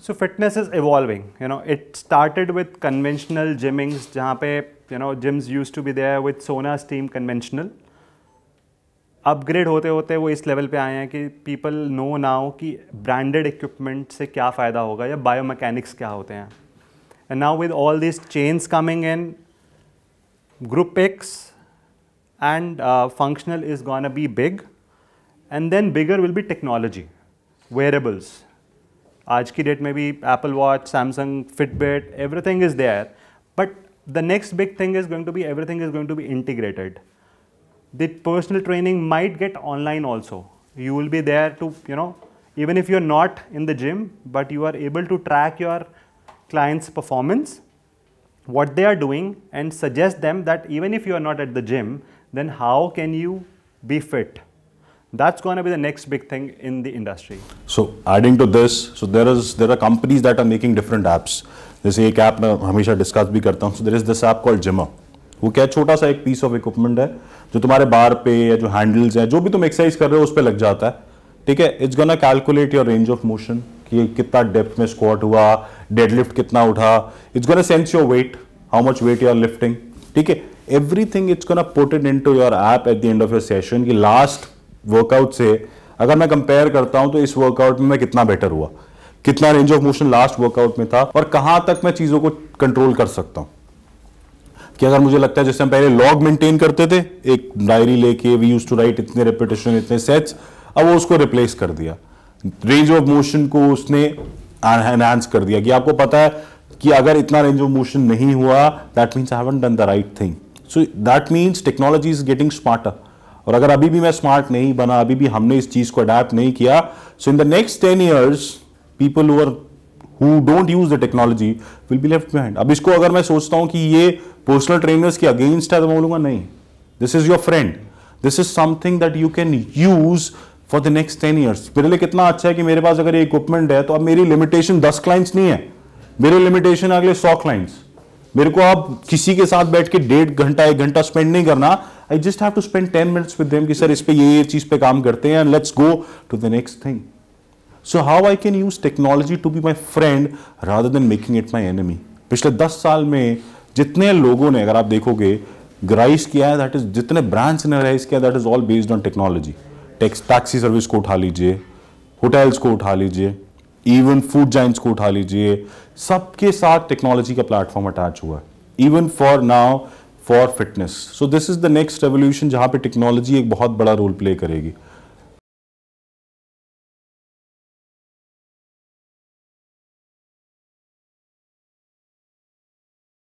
So fitness is evolving. It started with conventional gymmings, जहाँ पे gyms used to be there with sauna steam conventional. Upgrade होते होते वो इस level पे आए हैं कि पीपल नो नाउ कि ब्रांडेड इक्विपमेंट से क्या फ़ायदा होगा या बायोमैकेनिक्स क्या होते हैं. And now with all this change coming in, group pics and functional is gonna be big, and then bigger will be technology, wearables. आज की डेट में भी Apple watch, Samsung, Fitbit, everything is there. But the next big thing is going to be everything is going to be integrated. The personal training might get online also. You will be there to, even if you're not in the gym, but you are able to track your client's performance, what they are doing, and suggest them that even if you are not at the gym, then how can you be fit? That's going to be the next big thing in the industry. So adding to this, so there are companies that are making different apps. जैसे एक app मैं हमेशा discuss भी करता हूँ. So there is this app called Gymmer. वो क्या छोटा सा एक पीस ऑफ इक्विपमेंट है जो तुम्हारे बार पे या जो हैंडल्स हैं, जो भी तुम एक्सरसाइज कर रहे हो उस पर लग जाता है. ठीक है, it's gonna calculate your range of motion कि कितना डेप्थ में स्क्वाट हुआ, डेडलिफ्ट कितना उठा. It's gonna sense your weight, how much weight you are lifting. ठीक है, everything it's gonna put it into your app at the end of your session कि last workout से अगर मैं कंपेयर करता हूं तो इस वर्कआउट में मैं कितना बेटर हुआ, कितना range of motion last workout में था और कहां तक मैं चीजों को कंट्रोल कर सकता हूं. कि अगर मुझे लगता है जैसे हम पहले लॉग मेंटेन करते थे, एक डायरी लेके वी यूज्ड टू राइट इतने रेपिटेशन, इतने सेट्स, अब वो उसको रिप्लेस कर दिया. रेंज ऑफ मोशन को उसने एनहांस कर दिया कि आपको पता है कि अगर इतना रेंज ऑफ मोशन नहीं हुआ, that means I haven't done the right thing. So that means technology is getting smarter. और अगर अभी भी मैं स्मार्ट नहीं बना, अभी भी हमने इस चीज को अडेप्ट नहीं किया, so in the next 10 years people who don't use the technology will be left behind. अब इसको अगर मैं सोचता हूं कि ये पर्सनल ट्रेनर्स के अगेंस्ट है तो मैं बोलूंगा नहीं, this is your friend, this is something that you can use for the next 10 years. मेरे लिए कितना अच्छा है कि मेरे पास अगर ये इक्विपमेंट है तो अब मेरी लिमिटेशन 10 क्लाइंट्स नहीं है, मेरी लिमिटेशन अगले 100 क्लाइंट्स. मेरे को अब किसी के साथ बैठ के 1.5 घंटा 1 घंटा स्पेंड नहीं करना. I just have to spend 10 minutes with them कि सर इस पे ये चीज पे काम करते हैं, let's go to the next thing. So how I can use technology to be my friend rather than making it my enemy. पिछले 10 साल में जितने लोगों ने, अगर आप देखोगे, राइज किया है, दैट इज जितने ब्रांड्स ने राइज किया, that is all based on technology. Taxi service को उठा लीजिए, होटल्स को उठा लीजिए, इवन फूड जाइंट्स को उठा लीजिए, सबके साथ टेक्नोलॉजी का प्लेटफॉर्म अटैच हुआ है. Even for now for fitness. So this is the next revolution जहां पे टेक्नोलॉजी एक बहुत बड़ा रोल प्ले करेगी.